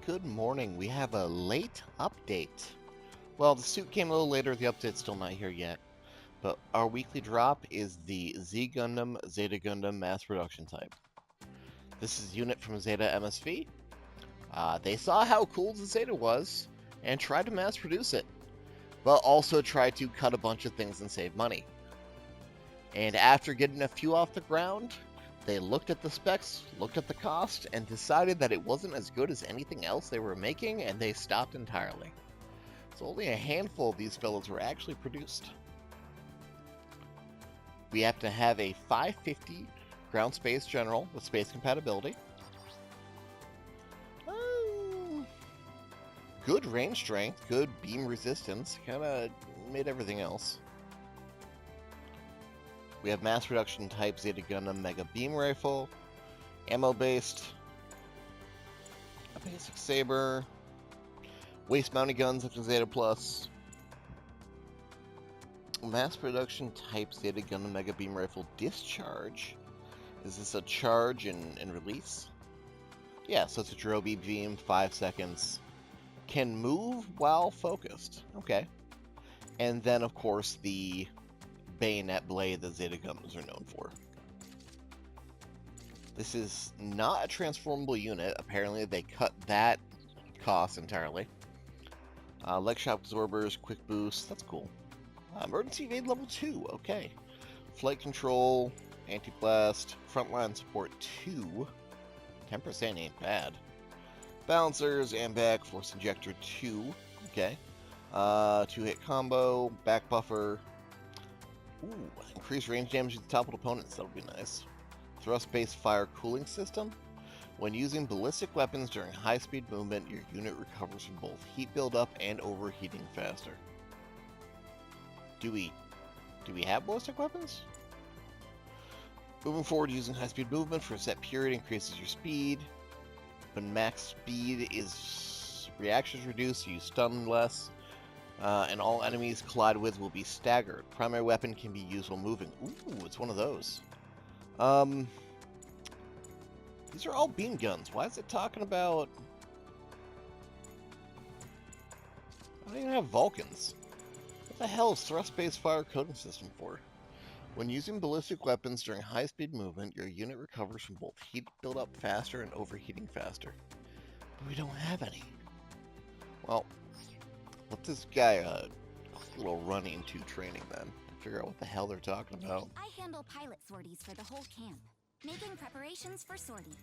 good morning. We have a late update. Well, the suit came a little later, the update's still not here yet. But our weekly drop is the Z Gundam, Zeta Gundam mass production type. This is a unit from Zeta MSV. They saw how cool the Zeta was and tried to mass produce it, but also tried to cut a bunch of things and save money. And after getting a few off the ground, they looked at the specs, looked at the cost, and decided that it wasn't as good as anything else they were making, and they stopped entirely. So only a handful of these fellows were actually produced. We have to have a 550 ground space general with space compatibility. Good range strength, good beam resistance, kinda made everything else. We have mass production type Zeta Gundam Mega Beam Rifle, ammo based, a basic saber, waist mounted guns such as Zeta Plus, mass production type Zeta Gundam Mega Beam Rifle Discharge. Is this a charge and release? Yeah, so it's a Drobe beam, 5 seconds. Can move while focused. Okay. And then, of course, the bayonet blade that Zeta Gundams are known for. This is not a transformable unit. Apparently, they cut that cost entirely. Leg shock absorbers, quick boost. That's cool. Emergency evade level 2. Okay. Flight control, anti-blast, frontline support 2. 10% ain't bad. Balancers, AMBAC, force injector 2. Okay. 2-hit combo, back buffer. Ooh, increased range damage at the top of opponents. That'll be nice. Thrust-based fire cooling system. When using ballistic weapons during high-speed movement, your unit recovers from both heat buildup and overheating faster. Do we have ballistic weapons? Moving forward using high-speed movement for a set period increases your speed. When max speed is reactions reduced, you stun less. And all enemies collide with will be staggered. Primary weapon can be used while moving. Ooh, it's one of those. These are all beam guns. Why is it talking about... I don't even have Vulcans. What the hell is thrust-based fire coding system for? When using ballistic weapons during high-speed movement, your unit recovers from both heat buildup faster and overheating faster. But we don't have any. Well, let this guy a little run into training then. Figure out what the hell they're talking about. I handle pilot sorties for the whole camp, making preparations for sortie.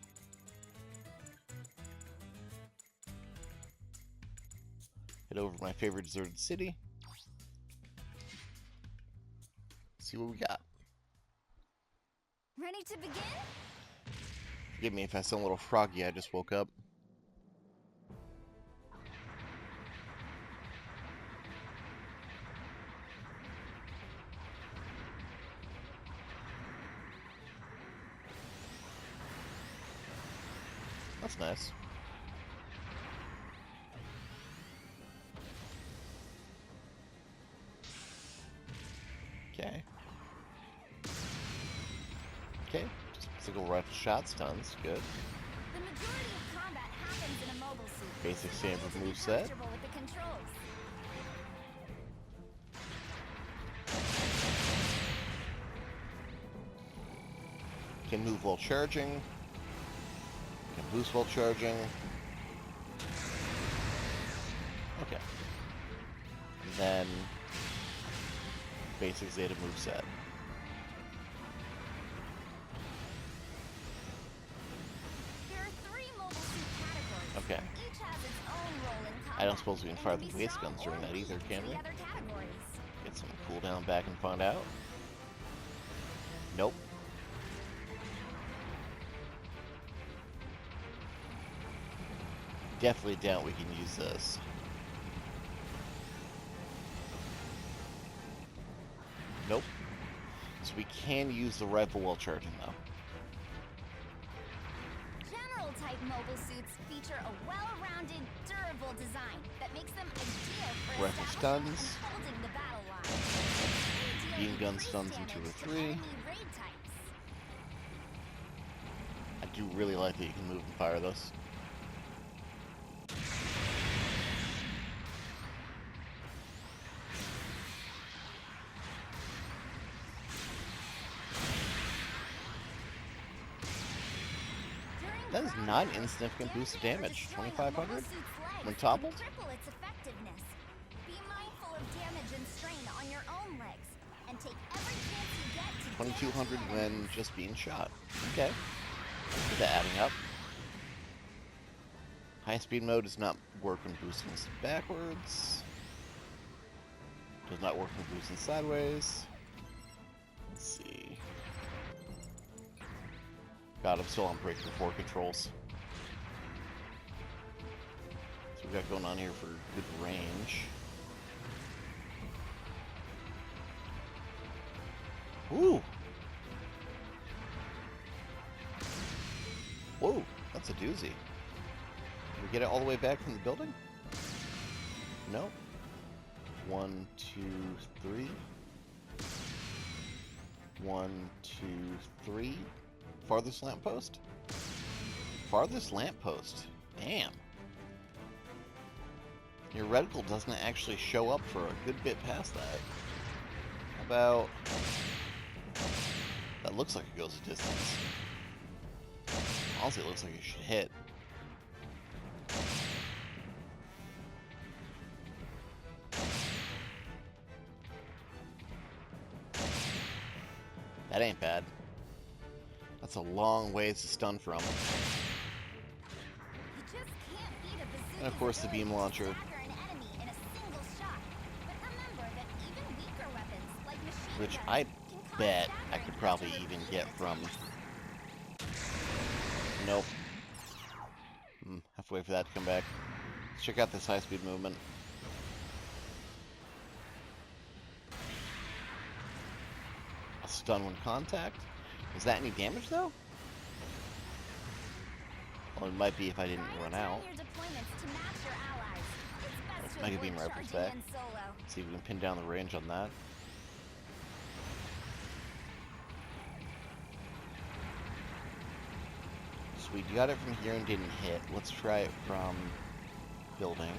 Head over to my favorite deserted city. See what we got. Ready to begin? Forgive me if I sound a little froggy, I just woke up. That's nice. Okay. Okay, just single rifle shot stuns, good. The majority of combat happens in a mobile suit. Basic so standard able to be moveset. comfortable with the controls. Can move while charging. Can boost while charging. Okay. And then basic Zeta moveset. There are 3 mobile suit categories. Okay. Each has its own role in combat. I don't suppose we can fire and the be waist strong guns during or that weak either, can to we? the other categories. Get some cooldown back and find out. Nope. Definitely doubt we can use this. Nope. So we can use the rifle while charging though. General type mobile suits feature a well-rounded, durable design that makes them ideal for Rifle establishing stuns. and holding the battle line. Beam gun Increased stuns in damage 2 or to 3. enemy raid types. I do really like that you can move and fire this. That is not an insignificant boost of damage. 2,500 when toppled? Triple its effectiveness. Be mindful of damage and strain on your own legs, and take every chance you get to 2,200 when just being shot. Okay. Look at that adding up. High speed mode does not work when boosting backwards. Does not work when boosting sideways. Let's see. God, I'm still on breaking 4 controls. So we got going on here for good range. Ooh! Whoa, that's a doozy. Can we get it all the way back from the building? No. 1, 2, 3. 1, 2, 3. Farthest lamppost? Farthest lamppost. Damn. Your reticle doesn't actually show up for a good bit past that. How about... That looks like it goes a distance. Honestly, it looks like it should hit. That ain't bad. That's a long ways to stun from. And of course the beam launcher. Which I bet I could probably even get from... Nope. Have to wait for that to come back. Let's check out this high-speed movement. A stun when contact. Is that any damage, though? Well, it might be if I didn't run out. Mega Beam Rifles back. See if we can pin down the range on that. Sweet, you got it from here and didn't hit. Let's try it from building.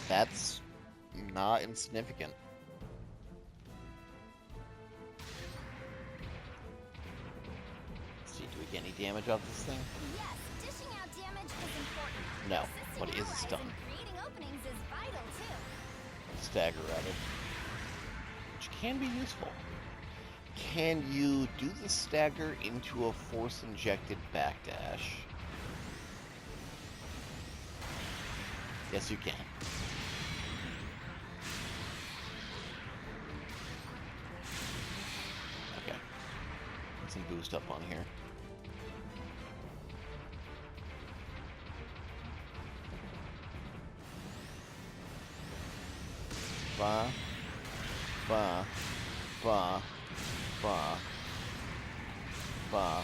That's not insignificant. Let's see, do we get any damage off this thing? Yes, dishing out damage is important. No, but it is a stun. Creating openings is vital too. Stagger rather. Which can be useful. Can you do the stagger into a force-injected backdash? Yes, you can. Okay. Get some boost up on here. Ba. Ba. Ba. Ba. Ba.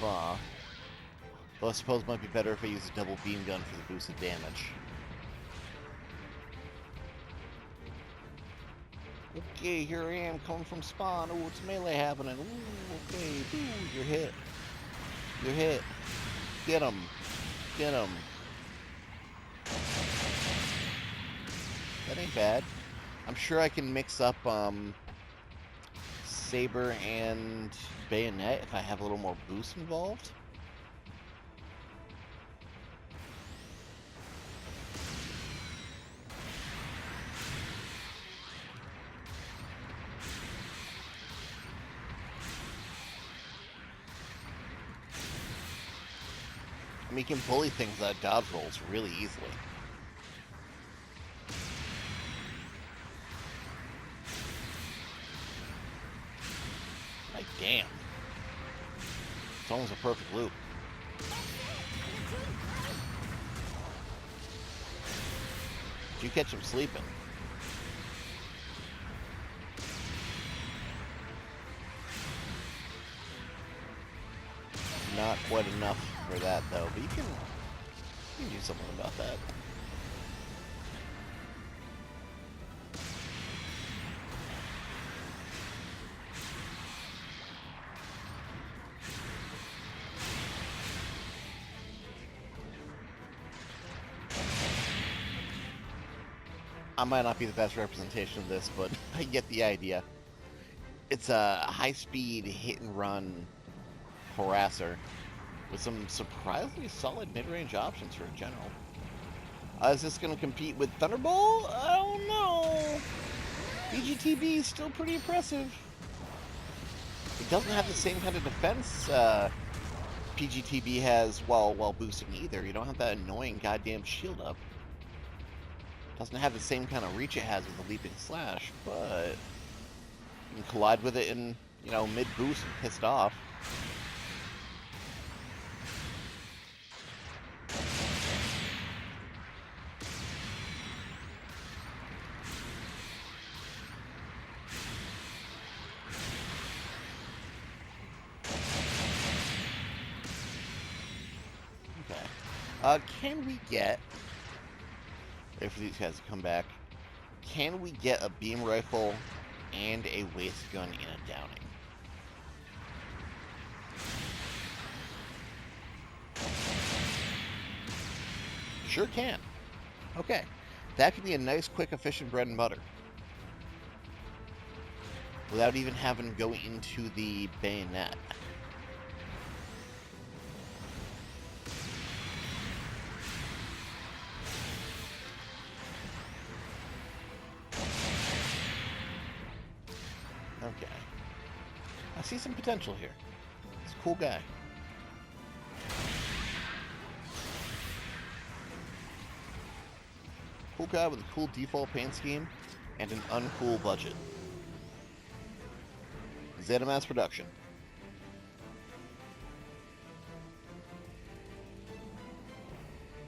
Ba. Though I suppose it might be better if I use a double beam gun for the boosted damage. Okay, here I am coming from spawn. Oh, it's melee happening. Ooh, okay. Ooh, you're hit. You're hit. Get him. Get him. That ain't bad. I'm sure I can mix up, Saber and Bayonet if I have a little more boost involved. I mean, you can bully things out of dodge rolls really easily. Like, damn. It's almost a perfect loop. Did you catch him sleeping? Not quite enough for that, though, but you can do something about that. I might not be the best representation of this, but I get the idea. It's a high-speed hit-and-run harasser with some surprisingly solid mid-range options for a general. Is this going to compete with Thunderbolt? I don't know. BGTB is still pretty impressive. It doesn't have the same kind of defense PGTB has while boosting either. You don't have that annoying goddamn shield up. Doesn't have the same kind of reach it has with the leaping slash, but you can collide with it in, you know, mid boost and piss it off. Can we get, if these guys come back, can we get a beam rifle and a waist gun in a downing? Sure can. Okay. That could be a nice, quick, efficient bread and butter. Without even having to go into the bayonet. Okay. I see some potential here. He's a cool guy. Cool guy with a cool default paint scheme and an uncool budget. Zeta mass production.